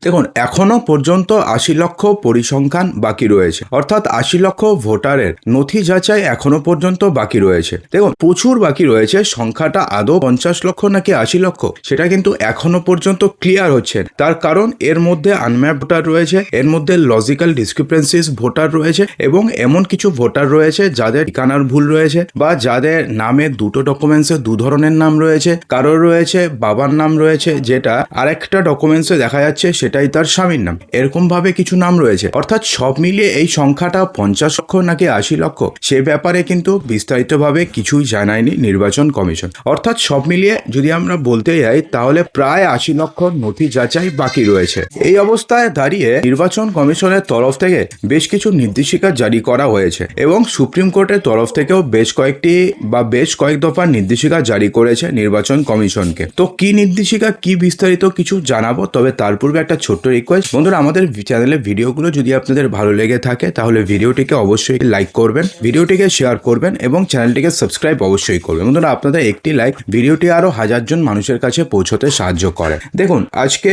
দেখুন, এখনো পর্যন্ত ৮০ লক্ষ পরিসংখ্যান বাকি রয়েছে, অর্থাৎ ৮০ লক্ষ ভোটারের নথি যাচাই এখনো পর্যন্ত বাকি রয়েছে। দেখুন, প্রচুর বাকি রয়েছে। সংখ্যাটা আদৌ ৫০ লক্ষ নাকি ৮০ লক্ষ সেটা কিন্তু এখনো পর্যন্ত ক্লিয়ার হচ্ছে না। তার কারণ এর মধ্যে আনম্যাপ ভোটার রয়েছে, এর মধ্যে লজিক্যাল ডিসক্রিপেন্সিস ভোটার রয়েছে, এবং এমন কিছু ভোটার রয়েছে যাদের ঠিকানার ভুল রয়েছে, বা যাদের নামে দুটো ডকুমেন্টসে দু ধরনের নাম রয়েছে। কারোর রয়েছে বাবার নাম রয়েছে, যেটা আরেকটা ডকুমেন্টসে দেখা যাচ্ছে সেটাই তার স্বামীর নাম। এরকম ভাবে কিছু নাম রয়েছে। অর্থাৎ সব মিলিয়ে এই সংখ্যাটা ৫০ লক্ষ নাকি ৮০ লক্ষ সে ব্যাপারে কিন্তু বিস্তারিতভাবে কিছুই জানায়নি নির্বাচন কমিশন। অর্থাৎ সব মিলিয়ে যদি আমরা বলতে যাই তাহলে প্রায় ৮০ লক্ষ নথি যাচাই বাকি রয়েছে। এই অবস্থায় দাঁড়িয়ে নির্বাচন কমিশনের তরফ থেকে বেশ কিছু নির্দেশিকা জারি করা হয়েছে, এবং সুপ্রিম কোর্টের তরফ থেকেও বেশ কয়েক দফার নির্দেশিকা জারি করেছে নির্বাচন কমিশনকে। তো কি নির্দেশিকা, কি বিস্তারিত কিছু জানাবো, তবে তার পূর্বে একটা ছোট্ট রিকোয়েস্ট, বন্ধুরা আমাদের চ্যানেলের ভিডিওগুলো যদি আপনাদের ভালো লেগে থাকে তাহলে ভিডিওটিকে অবশ্যই লাইক করবেন, ভিডিওটিকে শেয়ার করবেন, এবং চ্যানেলটিকে সাবস্ক্রাইব অবশ্যই করবেন। বন্ধুরা, আপনাদের একটি লাইক ভিডিওটি আরো ১০০০ জন মানুষের কাছে পৌঁছতে সাহায্য করে। দেখুন, আজকে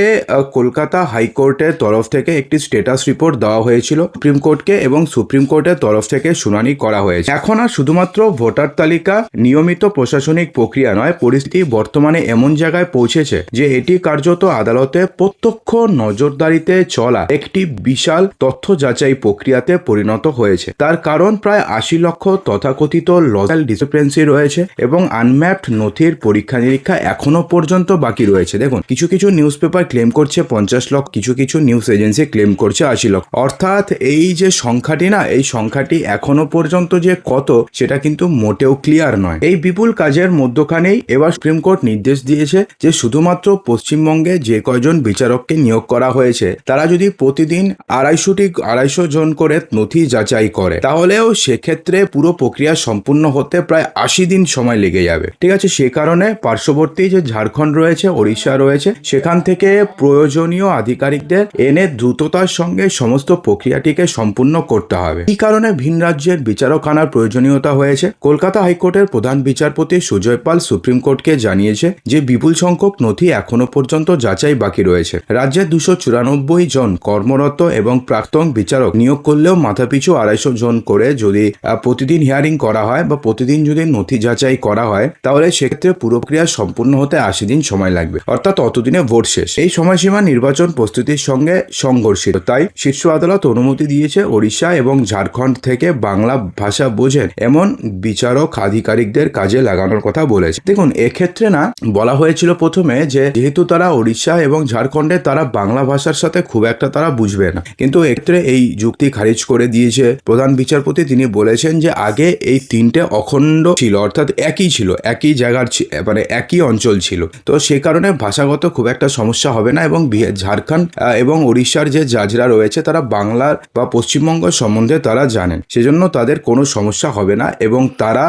কলকাতা হাইকোর্টের তরফ থেকে একটি স্ট্যাটাস রিপোর্ট দেওয়া হয়েছিল সুপ্রিম কোর্টকে, এবং সুপ্রিম কোর্টের তরফ থেকে শুনানি করা হয়েছে। এখন আর শুধুমাত্র ভোটার তালিকা নিয়মিত প্রশাসনিক প্রক্রিয়া নয়, পরিস্থিতি বর্তমানে এমন জায়গায় পৌঁছেছে যে এটি কার্যত আদালতে প্রত্যক্ষ নজরদারিতে চলা একটি বিশাল তথ্য যাচাই প্রক্রিয়াতে পরিণত হয়েছে। তার কারণ প্রায় ৮০ লক্ষ তথাকথিত লজিক্যাল ডিসক্রিপেন্সি রয়েছে, এবং আনম্যাপড নথির পরীক্ষা নিরীক্ষা এখনো পর্যন্ত বাকি রয়েছে। দেখুন, কিছু কিছু নিউজ পেপার ক্লেম করছে ৫০ লক্ষ, কিছু নিউজ এজেন্সি ক্লেম করছে ৮০ লক্ষ। অর্থাৎ এই যে সংখ্যাটি না, এই সংখ্যাটি এখনো পর্যন্ত যে কত সেটা কিন্তু মোটেও ক্লিয়ার নয়। এই বিপুল কাজের মধ্যখানেই এবার সুপ্রিম কোর্ট নির্দেশ দিয়েছে যে শুধুমাত্র পশ্চিমবঙ্গে যে কয়জন বিচারককে নিয়োগ করা হয়েছে তারা যদি প্রতিদিন ২৫০ জন করে নথি যাচাই করে, তাহলেও সেক্ষেত্রে পুরো প্রক্রিয়া সম্পূর্ণ হতে প্রায় ৮০ দিন সময় লেগে যাবে। ঠিক আছে, সে কারণে পার্শ্ববর্তী যে ঝাড়খণ্ড রয়েছে, ওড়িশা রয়েছে, সেখান থেকে প্রয়োজনীয় আধিকারিকদের এনে দ্রুততার সঙ্গে সমস্ত প্রক্রিয়াটিকে সম্পূর্ণ করতে হবে। এই কারণে ভিন রাজ্যের বিচারক আনার প্রয়োজনীয়তা হয়েছে। কলকাতা হাইকোর্টের প্রধান বিচারপতি সুজয় পাল সুপ্রিম কোর্টকে জানিয়েছে যে বিপুল সংখ্যক নথি এখনো পর্যন্ত যাচাই বাকি রয়েছে। রাজ্যের ২৯৪ জন কর্মরত এবং প্রাক্তন বিচারক নিয়োগ করলেও মাথাপিছু ২৫০ জন করে যদি প্রতিদিন হিয়ারিং করা হয় বা প্রতিদিন যদি নথি যাচাই করা হয়, তাহলে সেক্ষেত্রে পুরো প্রক্রিয়া সম্পূর্ণ হতে ৮০ দিন সময় লাগবে, অর্থাৎ ততদিনে ভোট শেষ। এই সময়সীমা নির্বাচন প্রস্তুতির সঙ্গে সংঘর্ষিত, তাই শীর্ষ আদালত অনুমতি দিয়েছে ওড়িশা এবং ঝাড়খণ্ড থেকে বাংলা ভাষা বোঝেন এমন বিচারক আধিকারিকদের কাজে লাগানোর কথা বলেছে। দেখুন, এক্ষেত্রে না বলা হয়েছিল প্রথমে যে যেহেতু তারা ওড়িশা এবং ঝাড়খণ্ডে তারা বাংলা ভাষার সাথে খুব একটা তারা বুঝবে না, কিন্তু এক্ষেত্রে এই যুক্তি খারিজ করে দিয়েছে প্রধান বিচারপতি। তিনি বলেছেন যে আগে এই তিনটে অখণ্ড ছিল, অর্থাৎ একই ছিল, একই জায়গার মানে একই অঞ্চল ছিল, তো সে কারণে ভাষাগত খুব একটা সমস্যা হবে না, এবং ঝাড়খণ্ড এবং ওড়িশার যে জাজরা রয়েছে তারা বাংলার বা পশ্চিমবঙ্গ সম্বন্ধে তারা জানেন, সেজন্য তাদের কোনো সমস্যা হবে না, এবং তারা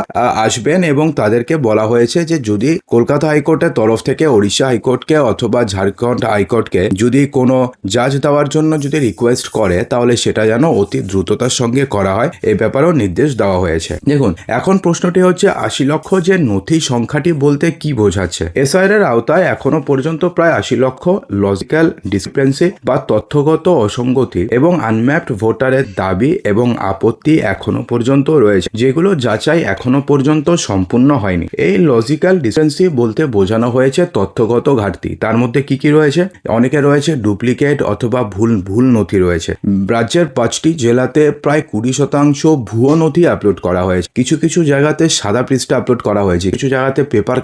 আসবেন। এবং তাদেরকে বলা হয়েছে যে যদি কলকাতা হাইকোর্টের তরফ থেকে ওড়িশা হাইকোর্টকে অথবা ঝাড়খণ্ড হাইকোর্টকে যদি কোনো জাজ দেওয়ার জন্য যদি রিকোয়েস্ট করে, তাহলে সেটা যেন অতি দ্রুততার সঙ্গে করা হয়, এই ব্যাপারেও নির্দেশ দেওয়া হয়েছে। দেখুন, এখন প্রশ্নটি হচ্ছে ৮০ লক্ষ যে নথি সংখ্যাটি বলতে কি বোঝাচ্ছে। এসআইআর এর আওতায় এখনো পর্যন্ত প্রায় ৮০ লক্ষ লজিক্যাল ডিসক্রিপেন্সি বা তথ্যগত অসঙ্গতি এবং আনম্যাপড ভোটারের দাবি এবং আপত্তি এখনো পর্যন্ত রয়েছে, যেগুলো যাচাই এখনো পর্যন্ত সম্পূর্ণ হয়নি। এই লজিক্যাল ডিসক্রিপেন্সি বলতে বোঝানো হয়েছে তথ্যগত ঘাটতি। তার মধ্যে কি কি রয়েছে? অনেকে রয়েছে ডুপ্লিকেট অথবা ভুল নথি রয়েছে। রাজ্যের ৫টি জেলাতে প্রায় ২০% ভুয়ো নথি আপলোড করা হয়েছে। কিছু জায়গাতে সাদা পৃষ্ঠা আপলোড করা হয়েছে, কিছু জায়গাতে পেপার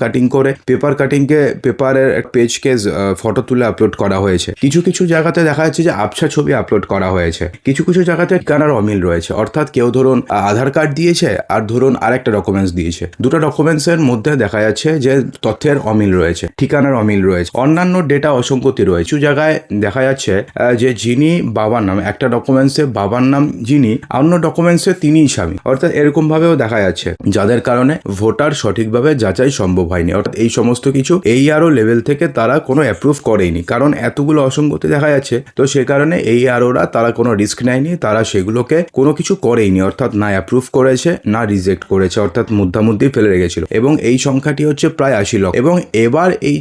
কাটিংকে পেপারের পেজকে ফটো তুলে আপলোড করা হয়েছে। কিছু জায়গাতে দেখা যাচ্ছে যে আবছা ছবি আপলোড করা হয়েছে। কিছু জায়গাতে ঠিকানার অমিল রয়েছে, অর্থাৎ কেউ ধরুন আধার কার্ড দিয়েছে আর ধরুন আরেকটা ডকুমেন্টস দিয়েছে, দুটো ডকুমেন্টসের মধ্যে দেখা যাচ্ছে যে তথ্যের অমিল রয়েছে, ঠিকানার অমিল রয়েছে, অন্যান্য ডেটা অসঙ্গতি রয়েছে। কিছু জায়গায় দেখা যাচ্ছে যে যিনি বাবার নাম, একটা ডকুমেন্টসে বাবার নাম যিনি, অন্য ডকুমেন্টসে তিনিই স্বামী, অর্থাৎ এরকম ভাবেও দেখা যাচ্ছে, যাদের কারণে ভোটার সঠিকভাবে যাচাই সম্ভব হয়নি। অর্থাৎ এই সমস্ত কিছু ARO লেভেল থেকে তারা কোনো অ্যাপ্রুভ করেনি, কারণ এতগুলো অসঙ্গতি দেখা যাচ্ছে। তো সে কারণে AROরা তারা কোনো রিস্ক নেয়নি, তারা সেগুলোকে কোনো কিছু করেইনি, অর্থাৎ না অ্যাপ্রুভ করেছে না রিজেক্ট করেছে, অর্থাৎ মধ্যে ফেলে রেখেছিল। এবং এই সংখ্যাটি হচ্ছে প্রায় ৮০ লক্ষ। এবং এবার এই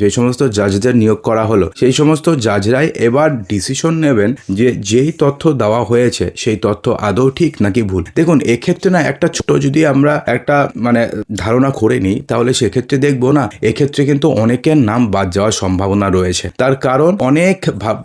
যে সমস্ত জাজদের নিয়োগ করা হলো, সেই সমস্ত জাজরাই এবার ডিসিশন নেবেন যে যেই তথ্য দেওয়া হয়েছে সেই তথ্য আদৌ ঠিক নাকি ভুল। দেখুন এক্ষেত্রে না একটা ছোট যদি আমরা একটা মানে ধারণা করে নিই তাহলে সেক্ষেত্রে দেখবো না এক্ষেত্রে কিন্তু অনেকের নাম বাদ যাওয়ার সম্ভাবনা রয়েছে। তার কারণ অনেক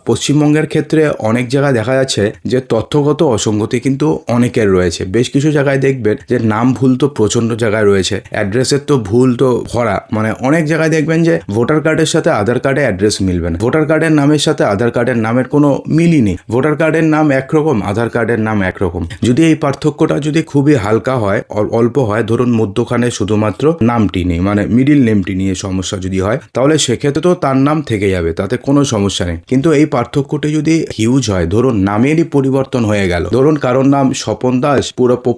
পশ্চিমবঙ্গের ক্ষেত্রে অনেক জায়গায় দেখা যাচ্ছে যে তথ্যগত অসঙ্গতি কিন্তু অনেকের রয়েছে। বেশ কিছু জায়গায় দেখবেন যে নাম ভুল তো প্রচন্ড জায়গায় রয়েছে, অ্যাড্রেসের তো ভুল তো ভরা, মানে অনেক জায়গায় দেখবেন যে ভোটার কার্ডের সাথে আধার কার্ডে অ্যাড্রেস মিলবে না, ভোটার কার্ডের নামের সাথে আধার কার্ডের নামের কোনো মিলই নেই, ভোটার কার্ডের নাম একরকম আধার কার্ডের নাম একরকম। যদি এই পার্থক্যটা যদি খুবই হালকা হয়, অল্প হয়, ধরুন মধ্যখানে শুধুমাত্র নামটি নেই, মানে মিডিল নেমটি নিয়ে সমস্যা যদি হয়, তাহলে সেক্ষেত্রে তো তার নাম থেকে যাবে, তাতে কোনো সমস্যা নেই। কিন্তু এই পার্থক্যটি যদি হিউজ হয়, ধরুন নামেরই পরিবর্তন হয়ে গেল, ধরুন কারোর নাম স্বপন দাস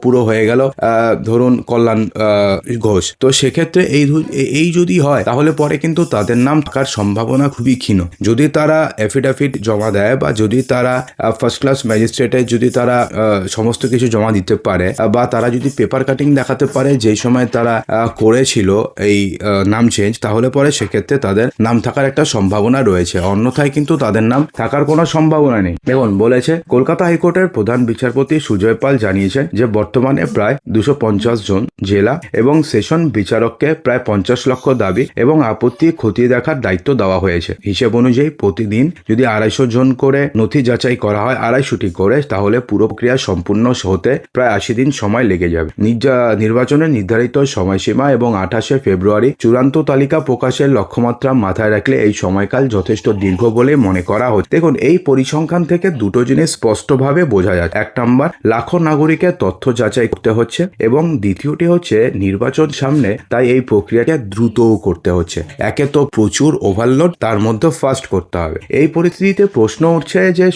পুরো হয়ে গেল ধরুন কল্যাণ ঘোষ, তো সেক্ষেত্রে এই যদি হয় তাহলে পরে কিন্তু তাদের নাম থাকার সম্ভাবনা খুবই ক্ষীণ। যদি তারা এফিডেভিট জমা দেয় বা যদি তারা ফার্স্ট ক্লাস ম্যাজিস্ট্রেটে যদি তারা সমস্ত কিছু জমা দিতে পারে বা তারা যদি পেপার কাটিং দেখাতে পারে যেই সময় তারা করেছিল এই নাম চেঞ্জ, তাহলে পরে সেক্ষেত্রে তাদের নাম থাকার একটা সম্ভাবনা রয়েছে, অন্যথায় কিন্তু তাদের নাম থাকার কোনো সম্ভাবনা নেই। দেখুন বলেছে কলকাতা হাইকোর্টের প্রধান বিচারপতি সুজয় পাল জানিয়েছেন যে বর্তমানে প্রায় 250 জন জেলা এবং সেশন বিচারককে প্রায় 50 লক্ষ দাবি এবং আপত্তি খতিয়ে দেখার দায়িত্ব দেওয়া হয়েছে। হিসেব অনুযায়ী প্রতিদিন যদি 250 জন করে নথি যাচাই করা হয় 250টি করে, তাহলে পুরো প্রক্রিয়া সম্পূর্ণ হতে প্রায় 80 দিন সময় লেগে যাবে। নির্বাচনের নির্ধারিত সময়সীমা এবং 28শে ফেব্রুয়ারি চূড়ান্ত তালিকা প্রকাশের লক্ষ্যমাত্রা মাথায় রাখলে এই সময়কাল যথেষ্ট দীর্ঘ বলে মনে করা হচ্ছে। দেখুন এই পরিসংখ্যান থেকে দুটো জিনিস স্পষ্টভাবে বোঝা যায়। এক নম্বর, লাখো নাগরিকের তথ্য যাচাই করতে হচ্ছে এবং দ্বিতীয়টি হচ্ছে নির্বাচন সামনে, তাই এই প্রক্রিয়াকে দ্রুতও করতে হচ্ছে। একে তো প্রচুর ওভারলোড, তার মধ্যে ফাস্ট করতে হবে। এই পরিস্থিতিতে প্রশ্ন উঠছে যে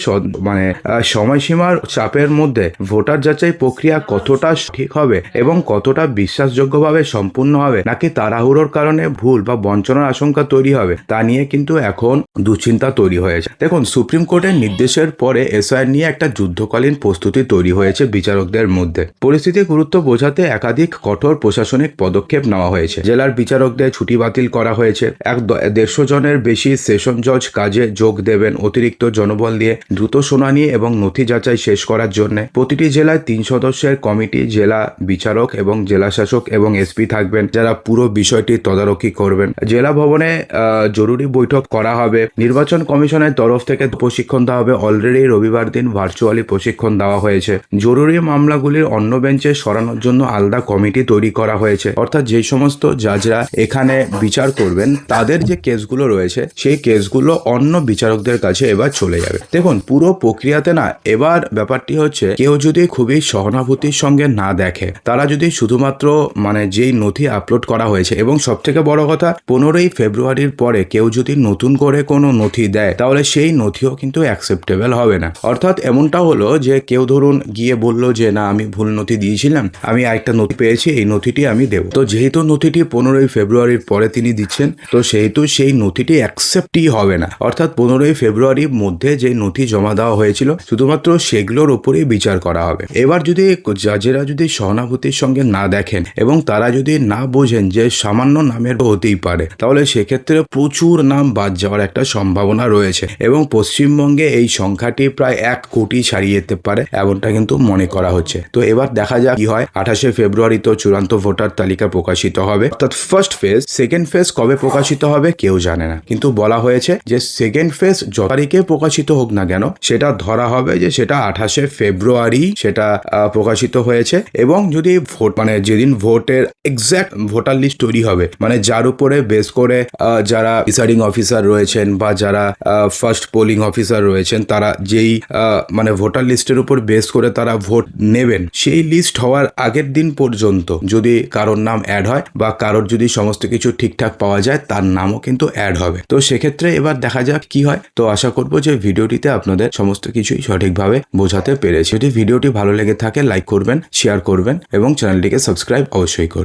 মানে সময়সীমার চাপের মধ্যে ভোটার যাচাই প্রক্রিয়া কতটা ঠিক হবে এবং কতটা বিশ্বাসযোগ্যভাবে সম্পূর্ণ হবে, নাকি তাড়াহুড়োর কারণে ভুল বা বঞ্চনার আশঙ্কা তৈরি হবে, তা নিয়ে কিন্তু এখন দুশ্চিন্তা তৈরি হয়েছে। দেখুন সুপ্রিম কোর্টের নির্দেশের পরে এসআইআর নিয়ে একটা যুদ্ধকালীন প্রস্তুতি তৈরি হয়েছে বিচারকদের মধ্যে। পরিস্থিতির গুরুত্ব বোঝাতে একাধিক কঠোর প্রশাসনিক পদক্ষেপ নেওয়া হয়েছে। জেলার বিচারকদের ছুটি বাতিল করা হয়েছে, 150 জনের বেশি সেশন জজ কাজে যোগ দেবেন অতিরিক্ত জনবল দিয়ে দ্রুত শুনানি এবং নথি যাচাই শেষ করার জন্য। প্রতিটি জেলায় 3 সদস্যের কমিটি, জেলা বিচারক এবং জেলা শাসক এবং এসপি থাকবেন, যারা পুরো বিষয়টি তদারকি করবেন। জেলা ভবনে জরুরি বৈঠক করা হবে। নির্বাচন কমিশনের তরফ থেকে প্রশিক্ষণ দেওয়া হবে। অলরেডি রবিবার দিন ভার্চুয়ালি প্রশিক্ষণ দেওয়া হয়েছে। জরুরি মামলাগুলির অন্য বেঞ্চে সরানোর জন্য আলাদা কমিটি তৈরি করা হয়েছে, অর্থাৎ যে সমস্ত জাজরা এখানে বিচার করবেন তাদের যে কেসগুলো রয়েছে সেই কেসগুলো অন্য বিচারকদের কাছে এবার চলে যাবে। দেখুন পুরো প্রক্রিয়াতে না এবার ব্যাপারটি হচ্ছে কেউ যদি খুবই সহানুভূতির সঙ্গে না দেখে, তারা যদি শুধুমাত্র মানে যেই নথি আপলোড করা হয়েছে, এবং সব থেকে বড় কথা 15ই ফেব্রুয়ারির পরে কেউ যদি নতুন করে কোনো নথি দেয় তাহলে সেই নথিও কিন্তু অ্যাকসেপ্টেবল হবে না। অর্থাৎ এমনটা হলো যে কেউ ধরুন গিয়ে বললো যে না আমি ভুল নথি দিয়েছিলাম, আমি একটা নথি পেয়েছি, এই নথিটি আমি দেবো। তো যেহেতু নথিটি 15ই ফেব্রুয়ারির পরে তিনি দিচ্ছেন, তো সেহেতু সেই নথিটি অ্যাকসেপ্টই হবে না। অর্থাৎ 15ই ফেব্রুয়ারির মধ্যে যে নথি জমা দেওয়া হয়েছিল শুধুমাত্র সেগুলোর উপরেই বিচার করা হবে। এবার যদি জাজেরা যদি সহানুভূতির সঙ্গে না দেখেন এবং তারা যদি না বোঝেন যে সামান্য নামের হতেই পারে, তাহলে সেক্ষেত্রে প্রচুর নাম বাদ যাওয়ার একটা সম্ভাবনা রয়েছে এবং পশ্চিমবঙ্গে এই সংখ্যাটি প্রায় 1 কোটি ছাড়িয়ে যেতে পারে, এমনটা কিন্তু মনে করা হচ্ছে। তো এবার দেখা যাক কি হয়। 28শে ফেব্রুয়ারি তো চূড়ান্ত ভোটার তালিকা প্রকাশিত হবে, অর্থাৎ ফার্স্ট ফেজ। সেকেন্ড ফেজ কবে প্রকাশিত হবে কেউ জানে না, কিন্তু বলা হয়েছে যে সেকেন্ড ফেজ যত তারিখে প্রকাশিত হোক না কেন সেটা ধরা হবে যে সেটা 28শে ফেব্রুয়ারি সেটা প্রকাশিত হয়েছে। এবং যদি ভোট মানে যেদিন ভোটের এক্সাক্ট ভোটার লিস্ট তৈরি হবে, মানে যার উপরে বেস করে যারা প্রিসাইডিং অফিসার রয়েছেন বা যারা ফার্স্ট পোলিং অফিসার রয়েছেন, তারা যেই মানে ভোটার লিস্টের উপর বেস করে তারা ভোট নেবেন, সেই লিস্ট হওয়ার আগের দিন পর্যন্ত যদি কারোর নাম অ্যাড হয় বা কারোর যদি সমস্ত কিছু ঠিকঠাক পাওয়া যায় তার নামও কিন্তু অ্যাড হবে। তো সেক্ষেত্রে এবার দেখা যাক কি হয়। তো আশা করবো যে ভিডিওটিতে আপনাদের সমস্ত কিছুই সঠিকভাবে বোঝাতে পেরেছি। যদি ভিডিওটি ভালো লেগে থাকে লাইক করবেন, শেয়ার করবেন এবং চ্যানেলটিকে সাবস্ক্রাইব অবশ্যই করবেন।